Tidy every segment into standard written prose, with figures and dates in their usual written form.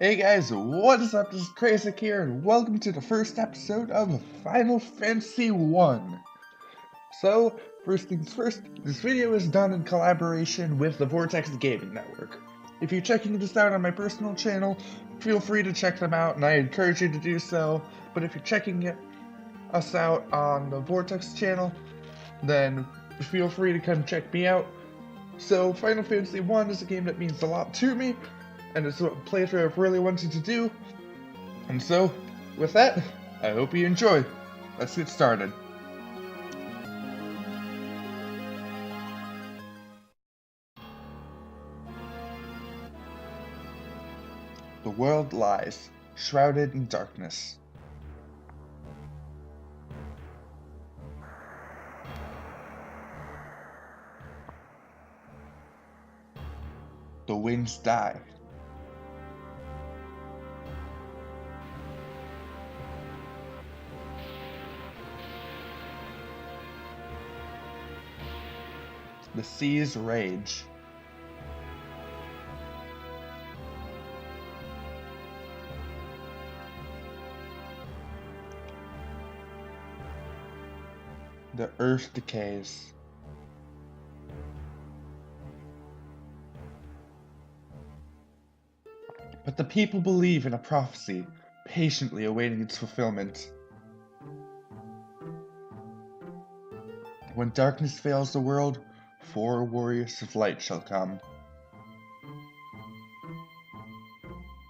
Hey guys, what is up? This is lllKrazaklll here, and welcome to the first episode of Final Fantasy 1. So, first things first, this video is done in collaboration with the Vortex Network. If you're checking this out on my personal channel, feel free to check them out, and I encourage you to do so. But if you're checking us out on the Vortex channel, then feel free to come check me out. So, Final Fantasy 1 is a game that means a lot to me, and it's a playthrough I've really wanted to do. And so, with that, I hope you enjoy. Let's get started. The world lies, shrouded in darkness. The winds die. The seas rage. The earth decays. But the people believe in a prophecy, patiently awaiting its fulfillment. When darkness fails the world, 4 warriors of light shall come.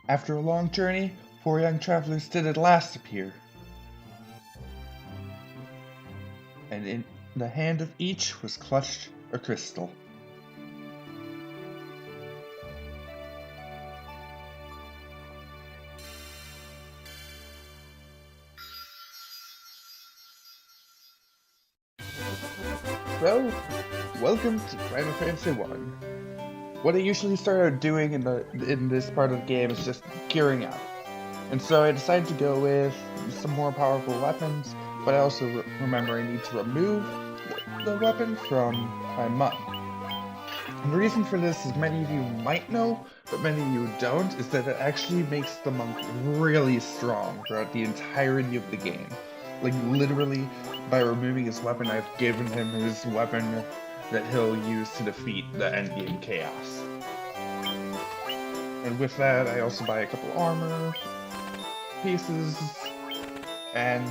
After a long journey, 4 young travelers did at last appear. And in the hand of each was clutched a crystal. So, welcome to Final Fantasy 1. What I usually start out doing in this part of the game is just gearing up. And so I decided to go with some more powerful weapons, but I also remember I need to remove the weapon from my monk. And the reason for this is many of you might know, but many of you don't, is that it actually makes the monk really strong throughout the entirety of the game. Like, literally, by removing his weapon, I've given him his weapon that he'll use to defeat the endgame chaos. And with that, I also buy a couple armor pieces, and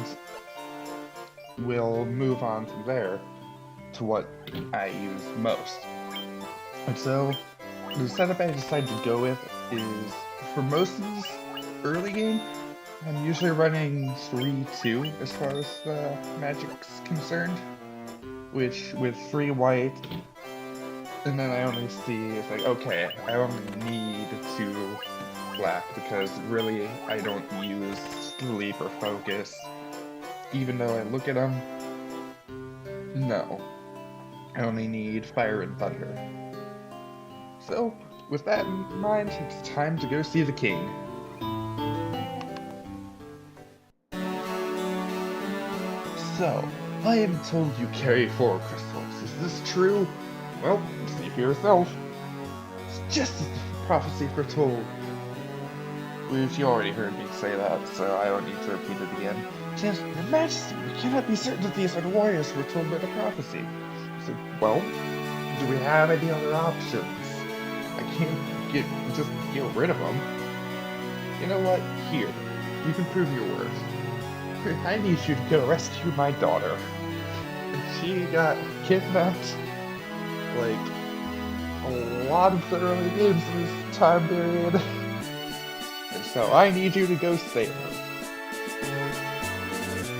we'll move on from there to what I use most. And so, the setup I decided to go with is, for most of this early game, I'm usually running 3-2 as far as the magic's concerned, which with 3 white, and then I only see, it's like, okay, I only need 2 black, because really I don't use sleep or focus, even though I look at them. No, I only need fire and thunder. So, with that in mind, it's time to go see the king. So, I am told you carry 4 crystals. Is this true? Well, see for yourself. It's just as the prophecy foretold. Which you already heard me say that, so I don't need to repeat it again. Just, Your Majesty, we cannot be certain that these are the warriors foretold by the prophecy. So, well, do we have any other options? I can't just get rid of them. You know what? Here, you can prove your worth. I need you to go rescue my daughter. She got kidnapped, like, a lot of the early games in this time period. And so I need you to go save her.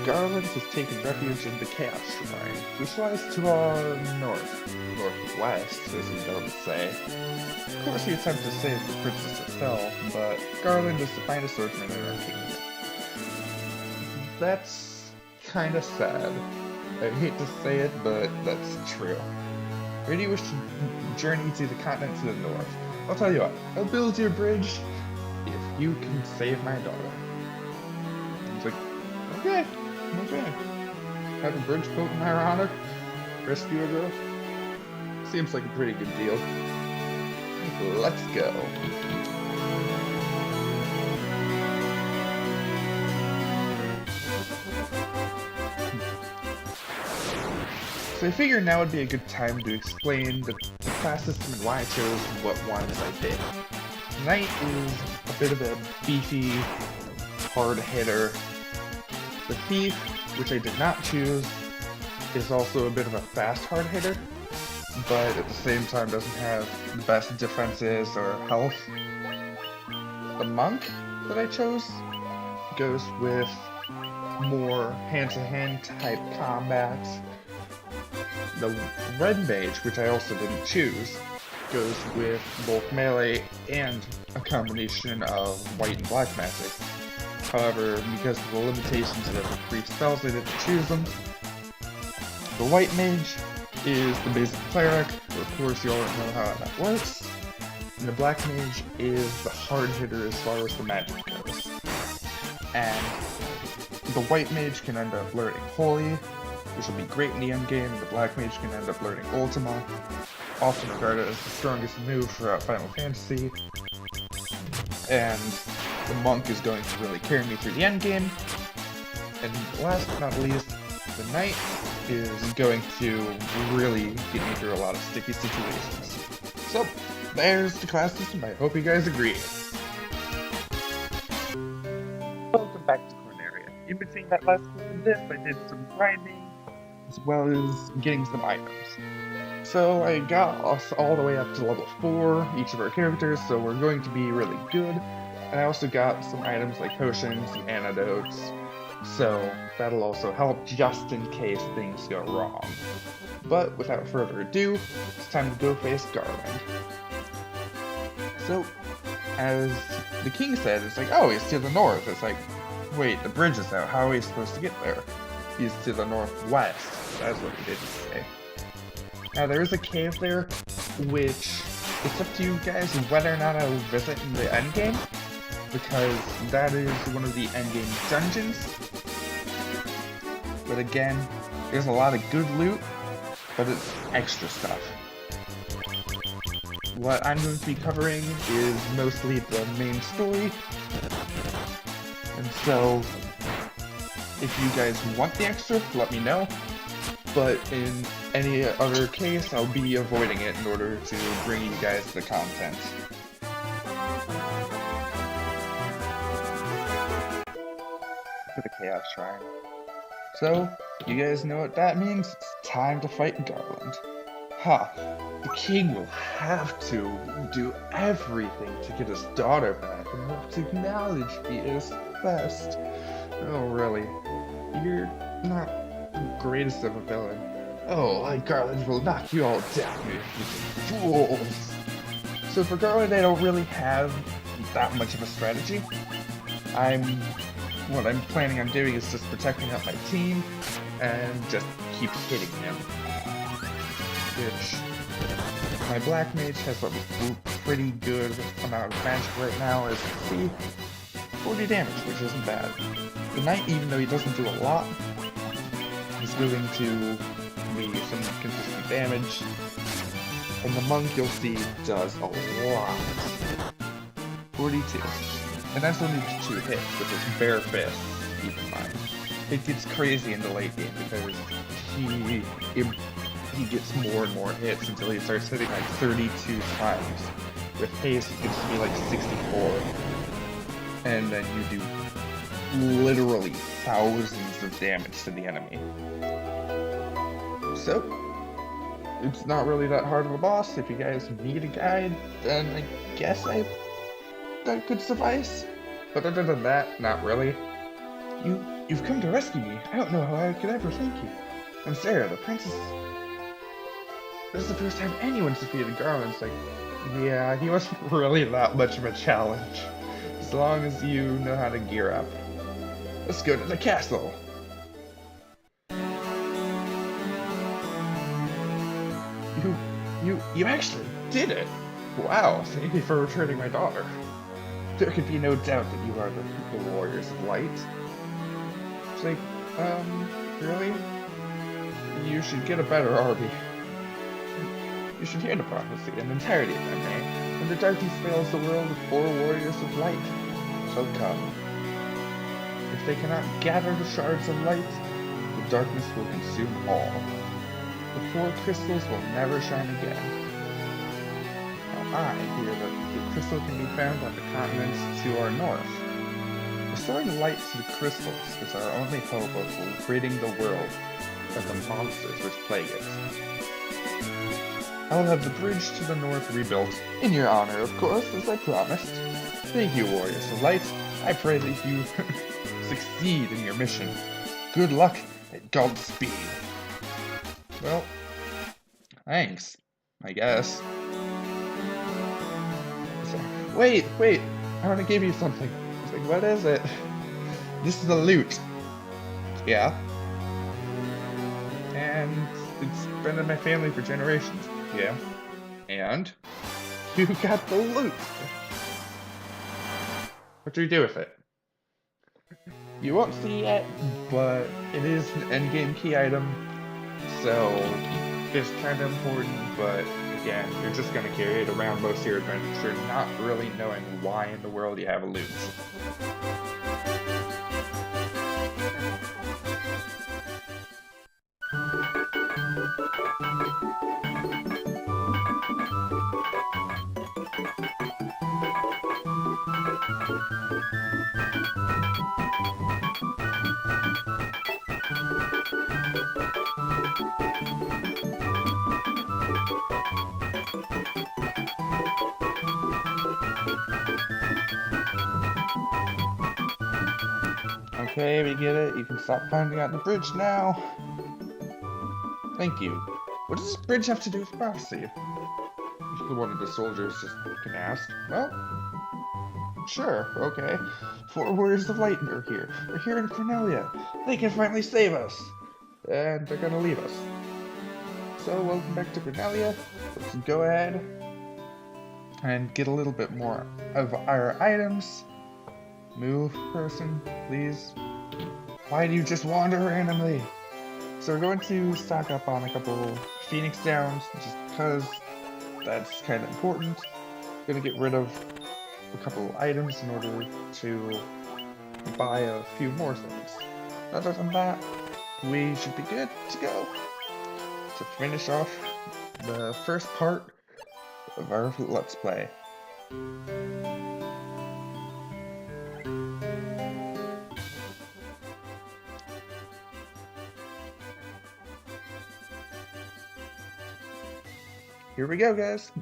Garland has taken refuge in the Chaos Shrine, which lies to our northwest, as you don't say. Of course, he attempts to save the princess herself, but Garland is the finest swordsman in our kingdom. That's kinda sad. I hate to say it, but that's true. Where do you wish to journey to the continent to the north? I'll tell you what, I'll build you a bridge if you can save my daughter. He's like, okay. Have a bridge built in her honor? Rescue a girl? Seems like a pretty good deal. Let's go. So I figured now would be a good time to explain the class system and why I chose what ones I did. Knight is a bit of a beefy, hard hitter. The Thief, which I did not choose, is also a bit of a fast hard hitter, but at the same time doesn't have the best defenses or health. The Monk that I chose goes with more hand-to-hand type combat. The Red Mage, which I also didn't choose, goes with both melee and a combination of white and black magic. However, because of the limitations of the free spells, I didn't choose them. The White Mage is the basic cleric, of course you all know how that works. And the Black Mage is the hard hitter as far as the magic goes. And the White Mage can end up learning Holy, which will be great in the endgame, and the Black Mage can end up learning Ultima, often regarded as the strongest move throughout Final Fantasy. And the Monk is going to really carry me through the endgame. And last but not least, the Knight is going to really get me through a lot of sticky situations. So, there's the class system. I hope you guys agree. Welcome back to Corneria. In between that last clip and this, I did some grinding, as well as getting some items. So I got us all the way up to level 4, each of our characters, so we're going to be really good. And I also got some items like potions and antidotes, so that'll also help just in case things go wrong. But without further ado, it's time to go face Garland. So, as the king said, it's like, oh, he's to the north. It's like, wait, the bridge is out. How are we supposed to get there? He's to the northwest. That's what he didn't say. Now, there is a cave there, which it's up to you guys whether or not I will visit in the endgame, because that is one of the endgame dungeons. But again, there's a lot of good loot, but it's extra stuff. What I'm going to be covering is mostly the main story, and so if you guys want the extra, let me know. But in any other case, I'll be avoiding it in order to bring you guys the content. For the Chaos Shrine. So, you guys know what that means? It's time to fight Garland. Ha! The king will have to do everything to get his daughter back and have to acknowledge he is best. Oh, really? You're not the greatest of a villain. Oh, like Garland will knock you all down, you fools! So for Garland, I don't really have that much of a strategy. What I'm planning on doing is just protecting up my team and just keep hitting him. Which, my Black Mage has a pretty good amount of magic right now, as you can see. 40 damage, which isn't bad. The Knight, even though he doesn't do a lot, is willing to me some consistent damage. And the Monk, you'll see, does a lot. 42. And that's only 2 hits with his bare fist, keep in mind. It gets crazy in the late game because he gets more and more hits until he starts hitting like 32 times. With haste, it gets to be like 64. And then you do literally thousands of damage to the enemy. So, it's not really that hard of a boss. If you guys need a guide, then I guess that could suffice. But other than that, not really. You've come to rescue me. I don't know how I could ever thank you. I'm Sarah, the princess. This is the first time anyone's defeated Garland. It's like, yeah, he wasn't really that much of a challenge. As long as you know how to gear up. Let's go to the castle. You actually did it! Wow, thank you for returning my daughter. There could be no doubt that you are the warriors of light. It's like, really? You should get a better army. You should hear the prophecy in entirety if I may. When the darkness fails the world, 4 warriors of light shall come. If they cannot gather the shards of light, the darkness will consume all. the 4 crystals will never shine again. Now I hear that the crystal can be found on the continents to our north. Restoring light to the crystals is our only hope of ridding the world of the monsters which plague it. I'll have the bridge to the north rebuilt, in your honor, of course, as I promised. Thank you, Warriors of Light. I pray that you succeed in your mission. Good luck and Godspeed. Well, thanks, I guess. Wait, I want to give you something. It's like, what is it? This is the loot. Yeah. And it's been in my family for generations. Yeah. And you got the loot. What do you do with it? You won't see yet, but it is an endgame key item, so it's kind of important, but again, you're just going to carry it around most of your adventure, not really knowing why in the world you have a loot. Okay, we get it. You can stop finding out the bridge now. Thank you. What does this bridge have to do with prophecy? One of the soldiers just can ask. Well, sure, okay. 4 Warriors of Light are here. They're here in Cornelia. They can finally save us. And they're gonna leave us. So, welcome back to Cornelia. Let's go ahead and get a little bit more of our items. Move, person, please. Why do you just wander randomly? So we're going to stock up on a couple Phoenix Downs, just because that's kind of important. Gonna get rid of a couple items in order to buy a few more things. Other than that, we should be good to go to finish off the first part of our Let's Play. Here we go, guys.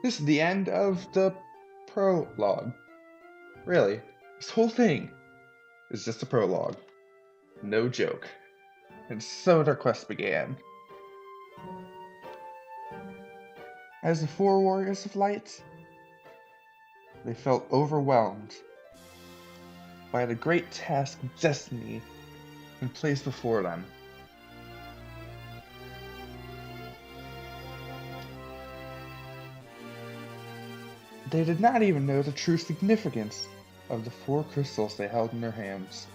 This is the end of the prologue. Really, this whole thing is just a prologue. No joke. And so their quest began. As the 4 Warriors of Light, they felt overwhelmed by the great task of destiny and placed before them. They did not even know the true significance of the 4 crystals they held in their hands.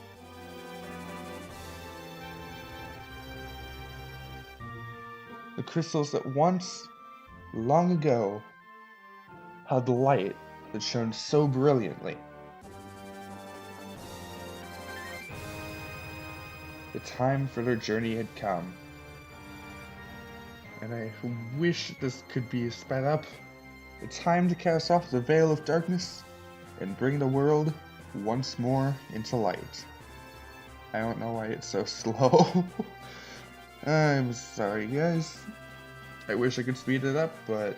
The crystals that once, long ago, held the light that shone so brilliantly. The time for their journey had come. And I wish this could be sped up. The time to cast off the veil of darkness and bring the world once more into light. I don't know why it's so slow. I'm sorry, guys. I wish I could speed it up, but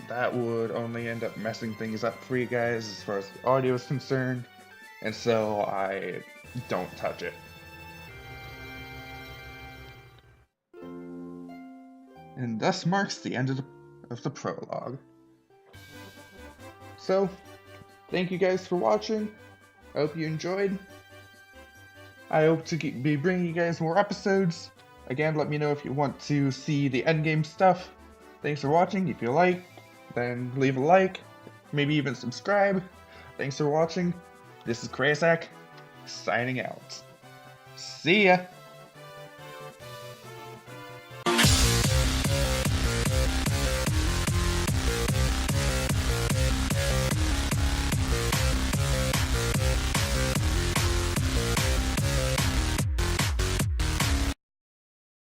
that would only end up messing things up for you guys as far as the audio is concerned. And so I don't touch it. And thus marks the end of the prologue. So, thank you guys for watching. I hope you enjoyed. I hope to be bringing you guys more episodes. Again, let me know if you want to see the endgame stuff. Thanks for watching. If you like, then leave a like. Maybe even subscribe. Thanks for watching. This is lllKrazaklll, signing out. See ya!